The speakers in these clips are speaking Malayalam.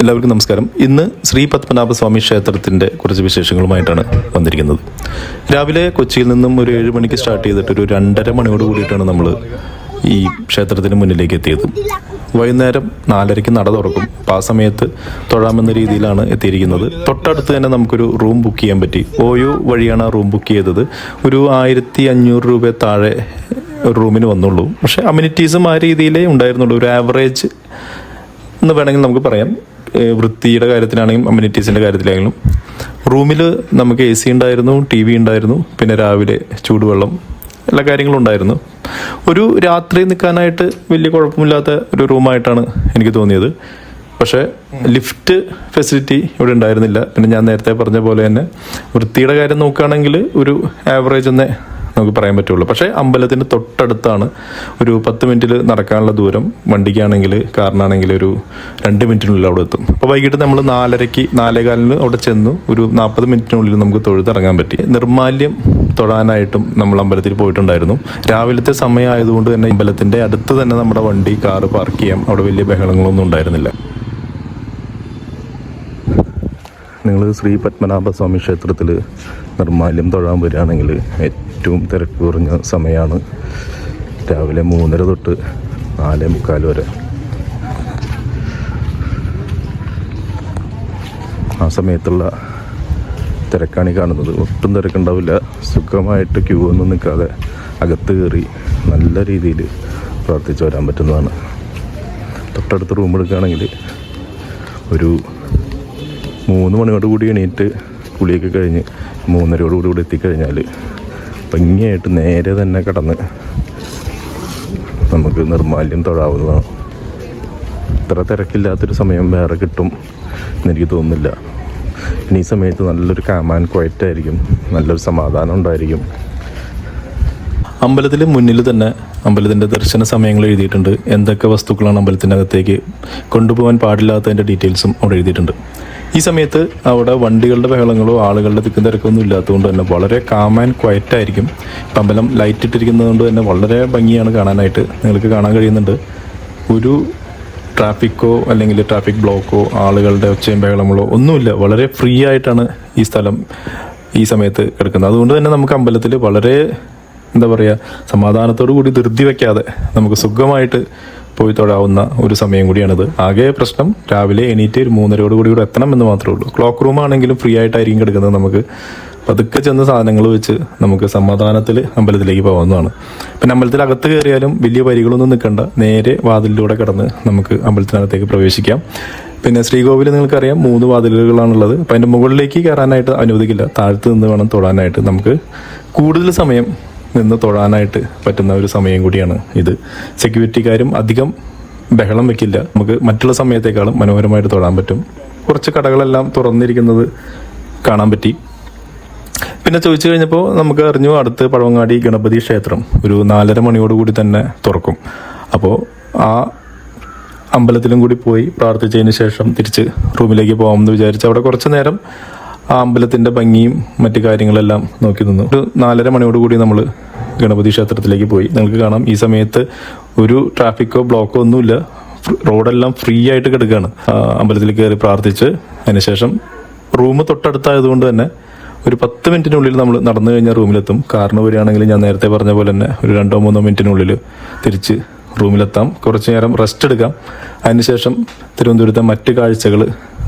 എല്ലാവർക്കും നമസ്കാരം. ഇന്ന് ശ്രീ പത്മനാഭസ്വാമി ക്ഷേത്രത്തിൻ്റെ കുറച്ച് വിശേഷങ്ങളുമായിട്ടാണ് വന്നിരിക്കുന്നത്. രാവിലെ കൊച്ചിയിൽ നിന്നും ഒരു 7 മണിക്ക് സ്റ്റാർട്ട് ചെയ്തിട്ട് ഒരു 2:30 മണിയോട് കൂടിയിട്ടാണ് നമ്മൾ ഈ ക്ഷേത്രത്തിന് മുന്നിലേക്ക് എത്തിയത്. വൈകുന്നേരം 4:30 നട തുറക്കും. അപ്പോൾ ആ സമയത്ത് തൊഴാമെന്ന രീതിയിലാണ് എത്തിയിരിക്കുന്നത്. തൊട്ടടുത്ത് തന്നെ നമുക്കൊരു റൂം ബുക്ക് ചെയ്യാൻ പറ്റി. ഓയോ വഴിയാണ് ആ റൂം ബുക്ക് ചെയ്തത്. ഒരു 1500 രൂപ താഴെ ഒരു റൂമിന് വന്നുള്ളൂ. പക്ഷേ അമ്യൂണിറ്റീസും ആ രീതിയിലേ ഉണ്ടായിരുന്നുള്ളൂ. ഒരു ആവറേജ് എന്ന് വേണമെങ്കിൽ നമുക്ക് പറയാം. വൃത്തിയുടെ കാര്യത്തിലാണെങ്കിലും അമ്യൂണിറ്റീസിൻ്റെ കാര്യത്തിലാണെങ്കിലും റൂമിൽ നമുക്ക് AC ഉണ്ടായിരുന്നു, TV ഉണ്ടായിരുന്നു, പിന്നെ രാവിലെ ചൂടുവെള്ളം, എല്ലാ കാര്യങ്ങളും ഉണ്ടായിരുന്നു. ഒരു രാത്രി നിൽക്കാനായിട്ട് വലിയ കുഴപ്പമില്ലാത്ത ഒരു റൂമായിട്ടാണ് എനിക്ക് തോന്നിയത്. പക്ഷേ ലിഫ്റ്റ് ഫെസിലിറ്റി ഇവിടെ ഉണ്ടായിരുന്നില്ല. പിന്നെ ഞാൻ നേരത്തെ പറഞ്ഞ പോലെ തന്നെ വൃത്തിയുടെ കാര്യം നോക്കുകയാണെങ്കിൽ ഒരു ആവറേജ് എന്നേ നമുക്ക് പറയാൻ പറ്റുള്ളൂ. പക്ഷേ അമ്പലത്തിന് തൊട്ടടുത്താണ്. ഒരു 10 മിനിറ്റിൽ നടക്കാനുള്ള ദൂരം. വണ്ടിക്കാണെങ്കിൽ കാറിനാണെങ്കിൽ ഒരു 2 മിനിറ്റിനുള്ളിൽ അവിടെ എത്തും. അപ്പോൾ വൈകിട്ട് നമ്മൾ 4:30 4:15 അവിടെ ചെന്നു. ഒരു 40 മിനിറ്റിനുള്ളിൽ നമുക്ക് തൊഴുതിറങ്ങാൻ പറ്റി. നിർമാല്യം തൊഴാനായിട്ടും നമ്മൾ അമ്പലത്തിൽ പോയിട്ടുണ്ടായിരുന്നു. രാവിലത്തെ സമയമായതുകൊണ്ട് തന്നെ അമ്പലത്തിൻ്റെ അടുത്ത് തന്നെ നമ്മുടെ വണ്ടി, കാറ് പാർക്ക് ചെയ്യാം. അവിടെ വലിയ ബഹളങ്ങളൊന്നും ഉണ്ടായിരുന്നില്ല. നിങ്ങൾ ശ്രീ പത്മനാഭസ്വാമി ക്ഷേത്രത്തിൽ നിർമാല്യം തൊഴാൻ വരികയാണെങ്കിൽ ഏറ്റവും തിരക്ക് കുറഞ്ഞ സമയമാണ് രാവിലെ 3:30 തൊട്ട് 4:45 വരെ. ആ സമയത്തുള്ള തിരക്കാണ് ഈ കാണുന്നത്. ഒട്ടും തിരക്കുണ്ടാവില്ല. സുഖമായിട്ട് ക്യൂ ഒന്നും നിൽക്കാതെ അകത്ത് കയറി നല്ല രീതിയിൽ പ്രാർത്ഥിച്ച് വരാൻ പറ്റുന്നതാണ്. തൊട്ടടുത്ത് റൂം എടുക്കുകയാണെങ്കിൽ ഒരു 3 മണിയോട് കൂടി എണീറ്റ് കുളിയൊക്കെ കഴിഞ്ഞ് 3:30 കൂടി എത്തിക്കഴിഞ്ഞാൽ ഭംഗിയായിട്ട് നേരെ തന്നെ കടന്ന് നമുക്ക് നിർമാല്യം തൊഴാവുന്നതാണ്. ഇത്ര തിരക്കില്ലാത്തൊരു സമയം വേറെ കിട്ടും എന്നെനിക്ക് തോന്നുന്നില്ല. ഇനി ഈ സമയത്ത് നല്ലൊരു കാമാൻ ക്വയറ്റായിരിക്കും, നല്ലൊരു സമാധാനം ഉണ്ടായിരിക്കും. അമ്പലത്തിൽ മുന്നിൽ തന്നെ അമ്പലത്തിൻ്റെ ദർശന സമയങ്ങൾ എഴുതിയിട്ടുണ്ട്. എന്തൊക്കെ വസ്തുക്കളാണ് അമ്പലത്തിനകത്തേക്ക് കൊണ്ടുപോകാൻ പാടില്ലാത്തതിൻ്റെ ഡീറ്റെയിൽസും അവിടെ എഴുതിയിട്ടുണ്ട്. ഈ സമയത്ത് അവിടെ വണ്ടികളുടെ ബഹളങ്ങളോ ആളുകളുടെ തിക്കും തിരക്കൊന്നും ഇല്ലാത്തതുകൊണ്ട് തന്നെ വളരെ കാം ആൻഡ് ക്വയറ്റ് ആയിരിക്കും. ഇപ്പം അമ്പലം ലൈറ്റ് ഇട്ടിരിക്കുന്നത് കൊണ്ട് തന്നെ വളരെ ഭംഗിയാണ് കാണാനായിട്ട്. നിങ്ങൾക്ക് കാണാൻ കഴിയുന്നുണ്ട്. ഒരു ട്രാഫിക്കോ അല്ലെങ്കിൽ ട്രാഫിക് ബ്ലോക്കോ ആളുകളുടെ ഒച്ചയും ബഹളങ്ങളോ ഒന്നുമില്ല. വളരെ ഫ്രീ ആയിട്ടാണ് ഈ സ്ഥലം ഈ സമയത്ത് കിടക്കുന്നത്. അതുകൊണ്ട് തന്നെ നമുക്ക് അമ്പലത്തിൽ വളരെ സമാധാനത്തോടു കൂടി ധൃതി വയ്ക്കാതെ നമുക്ക് സുഖമായിട്ട് പോയി തൊഴാവുന്ന ഒരു സമയം കൂടിയാണിത്. ആകെ പ്രശ്നം രാവിലെ എണീറ്റ് ഒരു 3:30 കൂടി എത്തണം എന്ന് മാത്രമേ ഉള്ളൂ. ക്ലോക്ക് റൂം ആണെങ്കിലും ഫ്രീ ആയിട്ടായിരിക്കും കിടക്കുന്നത്. നമുക്ക് പതുക്കെ ചെന്ന് സാധനങ്ങൾ വെച്ച് നമുക്ക് സമാധാനത്തിൽ അമ്പലത്തിലേക്ക് പോകാവുന്നതാണ്. പിന്നെ അമ്പലത്തിൽ അകത്ത് കയറിയാലും വലിയ വരികളൊന്നും നിൽക്കണ്ട. നേരെ വാതിലിലൂടെ കടന്ന് നമുക്ക് അമ്പലത്തിനകത്തേക്ക് പ്രവേശിക്കാം. പിന്നെ ശ്രീകോവിൽ നിങ്ങൾക്കറിയാം 3 വാതിലുകളാണുള്ളത്. അപ്പം അതിൻ്റെ മുകളിലേക്ക് കയറാനായിട്ട് അനുവദിക്കില്ല. താഴത്ത് നിന്ന് വേണം തൊഴാനായിട്ട്. നമുക്ക് കൂടുതൽ സമയം നിന്ന് തൊഴാനായിട്ട് പറ്റുന്ന ഒരു സമയം കൂടിയാണ് ഇത്. സെക്യൂരിറ്റിക്കാരും അധികം ബഹളം വെക്കില്ല. നമുക്ക് മറ്റുള്ള സമയത്തേക്കാളും മനോഹരമായിട്ട് തൊഴാൻ പറ്റും. കുറച്ച് കടകളെല്ലാം തുറന്നിരിക്കുന്നത് കാണാൻ പറ്റി. പിന്നെ ചോദിച്ചു കഴിഞ്ഞപ്പോൾ നമുക്ക് അറിഞ്ഞു അടുത്ത് പഴവങ്ങാടി ഗണപതി ക്ഷേത്രം ഒരു 4:30 മണിയോടുകൂടി തന്നെ തുറക്കും. അപ്പോൾ ആ അമ്പലത്തിലും കൂടി പോയി പ്രാർത്ഥിച്ചതിന് ശേഷം തിരിച്ച് റൂമിലേക്ക് പോകാമെന്ന് വിചാരിച്ച് അവിടെ കുറച്ച് നേരം ആ അമ്പലത്തിൻ്റെ ഭംഗിയും മറ്റു കാര്യങ്ങളെല്ലാം നോക്കി നിന്നു. ഒരു 4:30 മണിയോടുകൂടി നമ്മൾ ഗണപതി ക്ഷേത്രത്തിലേക്ക് പോയി. നിങ്ങൾക്ക് കാണാം ഈ സമയത്ത് ഒരു ട്രാഫിക്കോ ബ്ലോക്കോ ഒന്നുമില്ല. റോഡെല്ലാം ഫ്രീ ആയിട്ട് കിടക്കുകയാണ്. അമ്പലത്തിൽ കയറി പ്രാർത്ഥിച്ച് അതിനുശേഷം റൂം തൊട്ടടുത്തായതുകൊണ്ട് തന്നെ ഒരു 10 മിനിറ്റിനുള്ളിൽ നമ്മൾ നടന്നു കഴിഞ്ഞാൽ റൂമിലെത്തും. കാറിന് വരികയാണെങ്കിൽ ഞാൻ നേരത്തെ പറഞ്ഞ പോലെ തന്നെ ഒരു 2-3 മിനിറ്റിനുള്ളിൽ തിരിച്ച് റൂമിലെത്താം. കുറച്ച് നേരം റെസ്റ്റ് എടുക്കാം. അതിനുശേഷം തിരുവനന്തപുരത്തെ മറ്റ് കാഴ്ചകൾ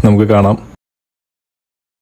നമുക്ക് കാണാം.